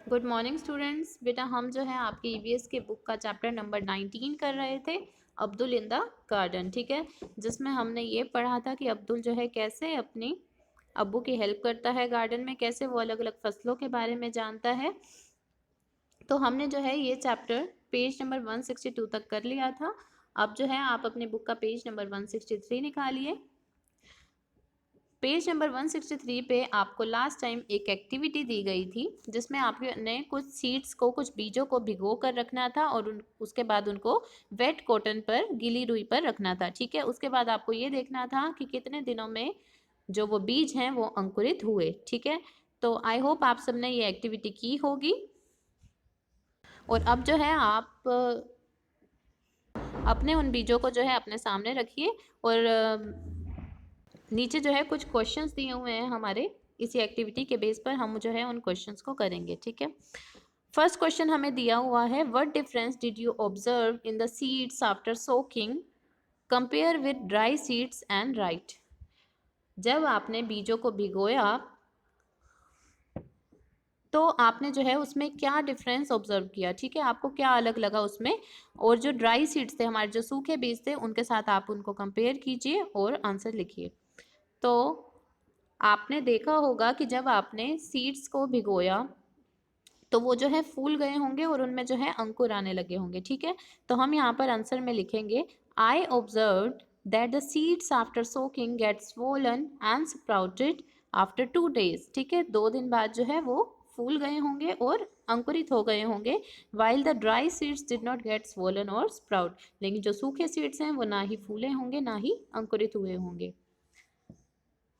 Good morning students. बेटा हम जो है आपके ईवीएस के बुक का चैप्टर नंबर 19 कर रहे थे, अब्दुल इन द गार्डन। ठीक है, जिसमें हमने ये पढ़ा था कि अब्दुल जो है कैसे अपनी अब्बू की हेल्प करता है गार्डन में, कैसे वो अलग अलग फसलों के बारे में जानता है। तो हमने जो है ये चैप्टर पेज नंबर 162 तक कर लिया था। अब जो है आप अपने बुक का पेज नंबर 163 निकालिए। पेज नंबर 163 पे आपको लास्ट टाइम एक एक्टिविटी दी गई थी जिसमें आपने कुछ सीड्स को, कुछ बीजों को भिगो कर रखना था और उसके बाद उनको वेट कॉटन पर, गीली रुई पर रखना था। ठीक है, उसके बाद आपको ये देखना था कि कितने दिनों में जो वो बीज हैं वो अंकुरित हुए। ठीक है, तो आई होप आप सबने ये एक्टिविटी की होगी। और अब जो है आप अपने उन बीजों को जो है अपने सामने रखिए और नीचे जो है कुछ क्वेश्चंस दिए हुए हैं हमारे इसी एक्टिविटी के बेस पर हम जो है उन क्वेश्चंस को करेंगे। ठीक है, फर्स्ट क्वेश्चन हमें दिया हुआ है, what difference did you observe in the seeds after soaking compare with dry seeds and right. जब आपने बीजों को भिगोया तो आपने जो है उसमें क्या डिफरेंस ऑब्जर्व किया। ठीक है, आपको क्या अलग लगा उसमें, और जो ड्राई सीड्स थे, हमारे जो सूखे बीज थे, उनके साथ आप उनको कंपेयर कीजिए और आंसर लिखिए। तो आपने देखा होगा कि जब आपने सीड्स को भिगोया तो वो जो है फूल गए होंगे और उनमें जो है अंकुर आने लगे होंगे। ठीक है, तो हम यहाँ पर आंसर में लिखेंगे, I observed that the seeds after soaking get swollen and sprouted after 2 days। ठीक है, 2 दिन बाद जो है वो फूल गए होंगे और अंकुरित हो गए होंगे। While the dry seeds did not gate swollen और स्प्राउट, लेकिन जो सूखे सीड्स हैं वो ना ही फूले होंगे ना ही अंकुरित हुए होंगे।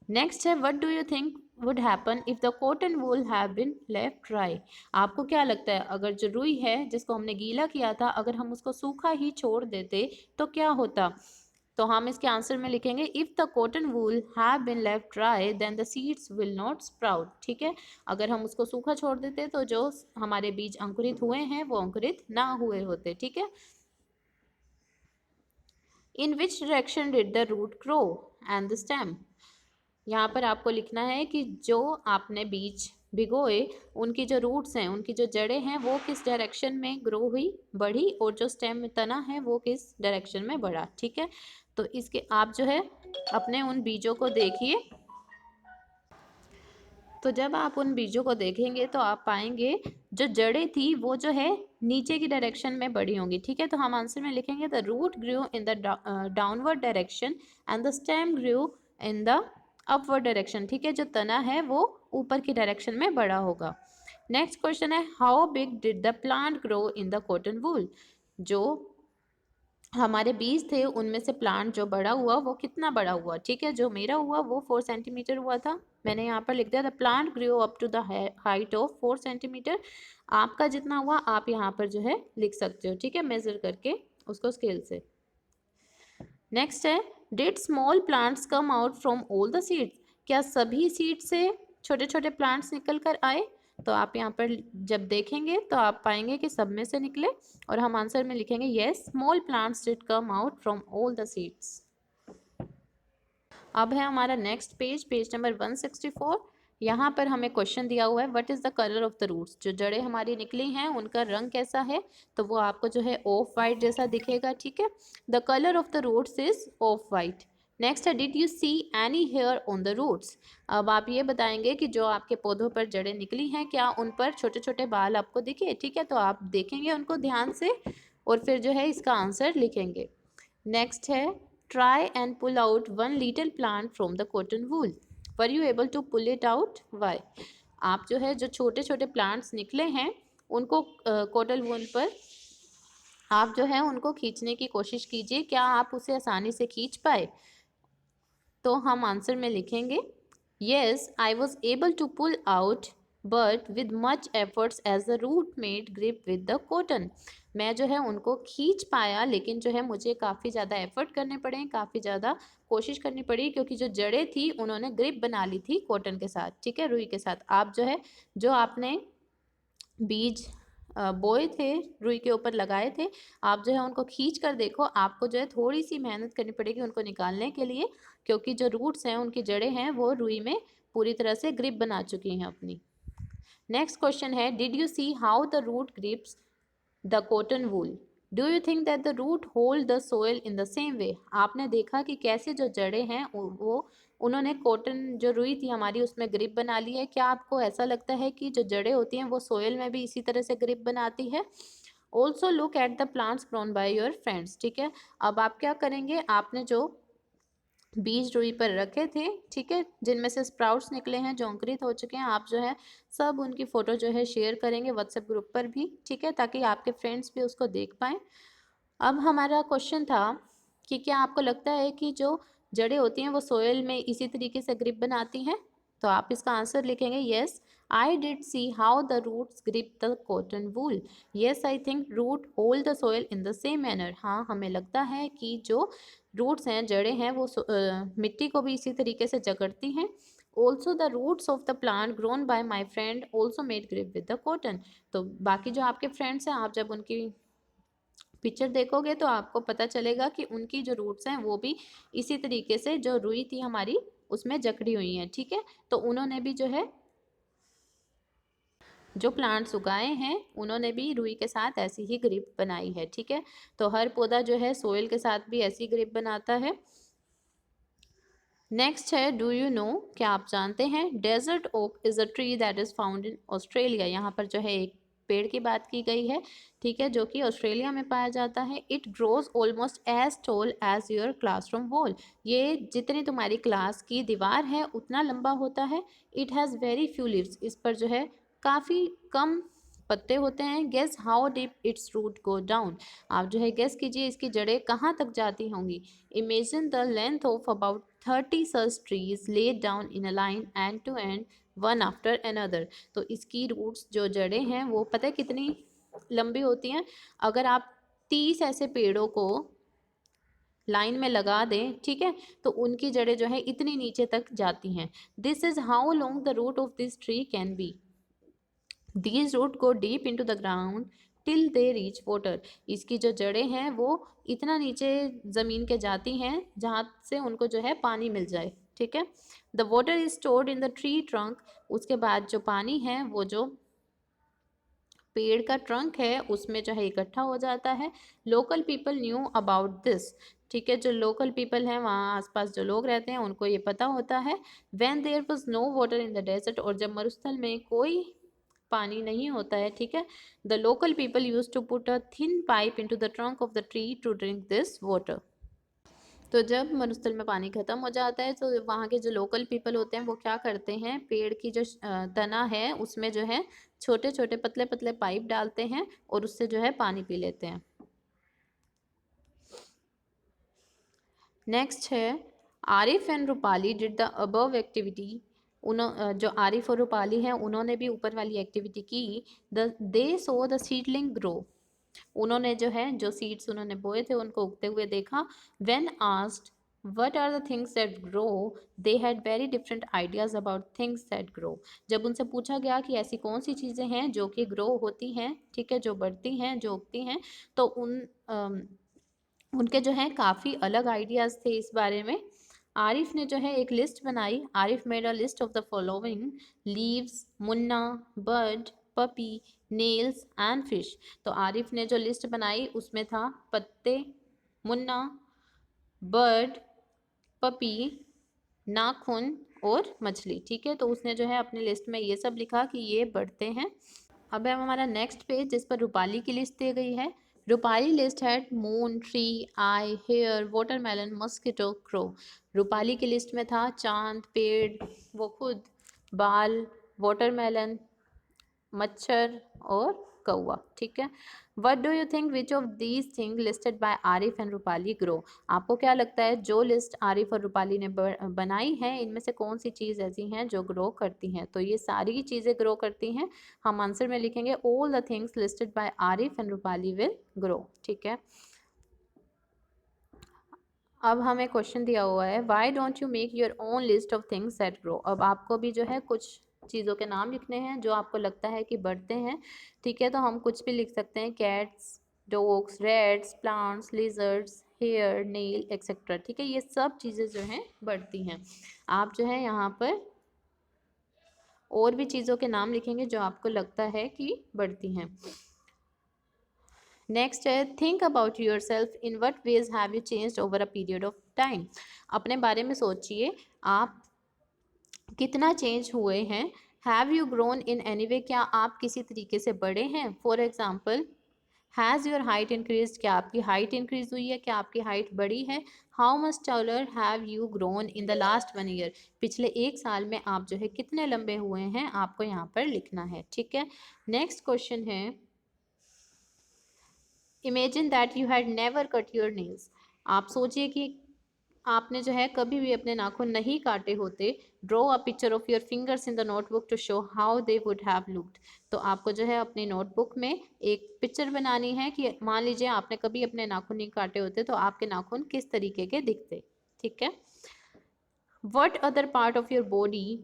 नेक्स्ट है, what do you think would happen if the cotton wool have been left dry. आपको क्या लगता है, अगर जो रुई है जिसको हमने गीला किया था, अगर हम उसको सूखा ही छोड़ देते तो क्या होता। तो हम इसके आंसर में लिखेंगे, if the cotton wool have been left dry then the seeds will not sprout. ठीक है, अगर हम उसको सूखा छोड़ देते तो जो हमारे बीज अंकुरित हुए हैं वो अंकुरित ना हुए होते। ठीक है, in which direction did the root grow and the stem. यहाँ पर आपको लिखना है कि जो आपने बीज भिगोए उनकी जो रूट्स हैं, उनकी जो जड़ें हैं, वो किस डायरेक्शन में ग्रो हुई, बढ़ी, और जो स्टेम में तना है वो किस डायरेक्शन में बढ़ा। ठीक है, तो इसके आप जो है अपने उन बीजों को देखिए। तो जब आप उन बीजों को देखेंगे तो आप पाएंगे जो जड़ें थी वो जो है नीचे की डायरेक्शन में बढ़ी होंगी। ठीक है, तो हम आंसर में लिखेंगे, the root grew in the downward direction and the stem grew in the upward direction. ठीक है, जो तना है वो ऊपर की डायरेक्शन में बढ़ा होगा। नेक्स्ट क्वेश्चन है, how big did the plant grow in the cotton वूल। जो हमारे बीज थे उनमें से प्लांट जो बड़ा हुआ वो कितना बड़ा हुआ। ठीक है, जो मेरा हुआ वो 4 सेंटीमीटर हुआ था, मैंने यहाँ पर लिख दिया, the plant grow up to the height of 4 centimetre. आपका जितना हुआ आप यहाँ पर जो है लिख सकते हो। ठीक है, मेजर करके उसको स्केल से। नेक्स्ट है, did small plants come out from all the seeds. क्या सभी सीड से छोटे छोटे प्लांट्स निकल कर आए। तो आप यहाँ पर जब देखेंगे तो आप पाएंगे कि सब में से निकले, और हम आंसर में लिखेंगे, yes small plants did come out from all the seeds. अब है हमारा नेक्स्ट पेज, पेज नंबर 164। यहाँ पर हमें क्वेश्चन दिया हुआ है, what is the colour of the roots. जो जड़ें हमारी निकली हैं उनका रंग कैसा है, तो वो आपको जो है ऑफ वाइट जैसा दिखेगा। ठीक है, the colour of the roots is of white. Next है, did you see any hair on the roots. अब आप ये बताएंगे कि जो आपके पौधों पर जड़ें निकली हैं क्या उन पर छोटे छोटे बाल आपको दिखे। ठीक है, तो आप देखेंगे उनको ध्यान से और फिर जो है इसका आंसर लिखेंगे। नेक्स्ट है, try and pull out one little plant from the cotton wool. Were you able to pull it out? Why? आप जो है जो छोटे छोटे प्लांट्स निकले हैं उनको कॉटन वूल पर आप जो है उनको खींचने की कोशिश कीजिए, क्या आप उसे आसानी से खींच पाए। तो हम आंसर में लिखेंगे, yes I was able to pull out but with much efforts as the root made grip with the cotton. मैं जो है उनको खींच पाया, लेकिन जो है मुझे काफ़ी ज़्यादा एफर्ट करने पड़े, काफ़ी ज़्यादा कोशिश करनी पड़ी, क्योंकि जो जड़ें थी उन्होंने ग्रिप बना ली थी कॉटन के साथ। ठीक है, रुई के साथ। आप जो है जो आपने बीज बोए थे, रुई के ऊपर लगाए थे, आप जो है उनको खींच कर देखो, आपको जो है थोड़ी सी मेहनत करनी पड़ेगी उनको निकालने के लिए, क्योंकि जो रूट्स हैं, उनकी जड़ें हैं, वो रुई में पूरी तरह से ग्रिप बना चुकी हैं अपनी। नेक्स्ट क्वेश्चन है, did you see how the root grips the cotton wool? Do you think that the root hold the soil in the same way? आपने देखा कि कैसे जो जड़ें हैं वो उन्होंने कॉटन जो रुई थी हमारी उसमें ग्रिप बना ली है। क्या आपको ऐसा लगता है कि जो जड़ें होती हैं वो सोइल में भी इसी तरह से ग्रिप बनाती है? Also look at the plants grown by your friends. ठीक है, अब आप क्या करेंगे, आपने जो बीज रुई पर रखे थे, ठीक है, जिनमें से स्प्राउट्स निकले हैं जो अंकुरित हो चुके हैं, आप जो है सब उनकी फ़ोटो जो है शेयर करेंगे व्हाट्सएप ग्रुप पर भी, ठीक है, ताकि आपके फ्रेंड्स भी उसको देख पाएँ। अब हमारा क्वेश्चन था कि क्या आपको लगता है कि जो जड़ें होती हैं वो सोयल में इसी तरीके से ग्रिप बनाती हैं? तो आप इसका आंसर लिखेंगे, yes I did see how the roots grip the cotton wool. Yes I think root hold the soil in the same manner. हाँ, हमें लगता है कि जो रूट्स हैं, जड़ें हैं, वो मिट्टी को भी इसी तरीके से जकड़ती हैं। Also the roots of the plant grown by my friend also made grip with the cotton. तो बाकी जो आपके फ्रेंड्स हैं, आप जब उनकी पिक्चर देखोगे तो आपको पता चलेगा कि उनकी जो रूट्स हैं वो भी इसी तरीके से जो रुई थी हमारी उसमें जकड़ी हुई हैं। ठीक है, तो उन्होंने भी जो है जो प्लांट्स उगाए हैं उन्होंने भी रुई के साथ ऐसी ही ग्रिप बनाई है। ठीक है, तो हर पौधा जो है सोइल के साथ भी ऐसी ग्रिप बनाता है। नेक्स्ट है, डू यू नो, क्या आप जानते हैं, desert oak is a tree that is found in Australia. यहाँ पर जो है एक पेड़ की बात की गई है, ठीक है, जो कि ऑस्ट्रेलिया में पाया जाता है। It grows almost as tall as your classroom wall. ये जितनी तुम्हारी क्लास की दीवार है उतना लंबा होता है। It has very few leaves, इस पर जो है काफ़ी कम पत्ते होते हैं। Guess how deep its root go down. आप जो है गेस कीजिए इसकी जड़ें कहाँ तक जाती होंगी। Imagine the length of about 30 such trees laid down in a line end to end one after another। तो इसकी रूट्स जो जड़ें हैं वो पता है कितनी लंबी होती हैं? अगर आप 30 ऐसे पेड़ों को लाइन में लगा दें, ठीक है, तो उनकी जड़ें जो है इतनी नीचे तक जाती हैं। This is how long the root of this tree can be. These root go deep into the ground till they reach water। इसकी जो जड़ें हैं वो इतना नीचे ज़मीन के जाती हैं जहाँ से उनको जो है पानी मिल जाए। ठीक है, the water is stored in the tree trunk. उसके बाद जो पानी है वो जो पेड़ का ट्रंक है उसमें जो है इकट्ठा हो जाता है। Local people knew about this. ठीक है, जो लोकल पीपल हैं वहाँ आसपास जो लोग रहते हैं उनको ये पता होता है। When there was no water in the desert, और जब मरुस्थल में कोई पानी नहीं होता है, ठीक है, the local people use to put a thin pipe into the trunk of the tree to drink this water. तो जब मरुस्थल में पानी खत्म हो जाता है तो वहाँ के जो लोकल पीपल होते हैं वो क्या करते हैं, पेड़ की जो तना है उसमें जो है छोटे छोटे पतले पतले पाइप डालते हैं और उससे जो है पानी पी लेते हैं। नेक्स्ट है, Arif and Rupali did the above activity. जो आरिफ और रूपाली हैं उन्होंने भी ऊपर वाली एक्टिविटी की। दे सो द सीडलिंग ग्रो। उन्होंने जो है जो सीड्स उन्होंने बोए थे उनको उगते हुए देखा। When asked what are the things that grow, they had very different ideas about things that grow. जब उनसे पूछा गया कि ऐसी कौन सी चीज़ें हैं जो कि ग्रो होती हैं, ठीक है, जो बढ़ती हैं, जो उगती हैं, तो उनके जो हैं काफ़ी अलग आइडियाज़ थे इस बारे में। आरिफ ने जो है एक लिस्ट बनाई। Arif made a list of the following, leaves, Munna, bird, puppy, nails and fish. तो आरिफ ने जो लिस्ट बनाई उसमें था पत्ते, मुन्ना, बर्ड, पपी, नाखून और मछली। ठीक है, तो उसने जो है अपनी लिस्ट में ये सब लिखा कि ये बढ़ते हैं। अब है हमारा नेक्स्ट पेज जिस पर रूपाली की लिस्ट दी गई है। रूपाली लिस्ट है moon, tree, eye, hair, watermelon, mosquito, crow. Rupali की लिस्ट में था चांद, पेड़, वो खुद, बाल, वाटरमेलन, मच्छर और कौवा। ठीक है, what do you think which of these thing listed by Arif and Rupali grow. आपको क्या लगता है जो लिस्ट आरिफ और रूपाली ने बनाई है इनमें से कौन सी चीज़ ऐसी हैं जो ग्रो करती हैं? तो ये सारी चीज़ें ग्रो करती हैं। हम आंसर में लिखेंगे all the things listed by Arif and Rupali will grow. ठीक है, अब हमें क्वेश्चन दिया हुआ है, why don't you make your own list of things that grow. अब आपको भी जो है कुछ चीज़ों के नाम लिखने हैं जो आपको लगता है कि बढ़ते हैं। ठीक है, तो हम कुछ भी लिख सकते हैं, cats, dogs, rats, plants, lizards, hair, nail etcetera. ठीक है, ये सब चीज़ें जो हैं बढ़ती हैं। आप जो है यहाँ पर और भी चीज़ों के नाम लिखेंगे जो आपको लगता है कि बढ़ती हैं। नेक्स्ट है think about your self, in what veg have you changed over a period of time. अपने बारे में सोचिए, आप कितना चेंज हुए हैं। Have you grown in any way, क्या आप किसी तरीके से बढ़े हैं। For example, has your height increase, क्या आपकी हाइट इंक्रीज हुई है, क्या आपकी हाइट बढ़ी है। How much taller have you grown in the last 1 year, पिछले 1 साल में आप जो है कितने लंबे हुए हैं, आपको यहाँ पर लिखना है। ठीक है। नेक्स्ट क्वेश्चन है imagine that you had never cut your nails. आप सोचिए कि आपने जो है कभी भी अपने नाखून नहीं काटे होते। Draw a picture of your fingers in the notebook to show how they would have looked. तो आपको जो है अपनी नोटबुक में एक पिक्चर बनानी है कि मान लीजिए आपने कभी अपने नाखून नहीं काटे होते तो आपके नाखून किस तरीके के दिखते। ठीक है। What other part of your body,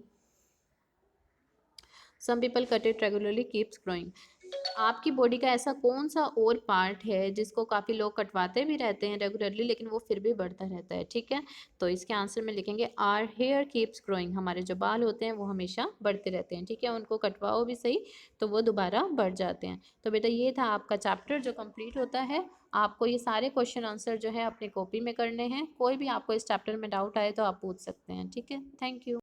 some people cut it regularly keeps growing. आपकी बॉडी का ऐसा कौन सा और पार्ट है जिसको काफ़ी लोग कटवाते भी रहते हैं रेगुलरली लेकिन वो फिर भी बढ़ता रहता है। ठीक है। तो इसके आंसर में लिखेंगे आर हेयर कीप्स ग्रोइंग। हमारे जो बाल होते हैं वो हमेशा बढ़ते रहते हैं। ठीक है। उनको कटवाओ भी सही तो वो दोबारा बढ़ जाते हैं। तो बेटा ये था आपका चैप्टर जो कंप्लीट होता है। आपको ये सारे क्वेश्चन आंसर जो है अपनी कॉपी में करने हैं। कोई भी आपको इस चैप्टर में डाउट आए तो आप पूछ सकते हैं। ठीक है। Thank you.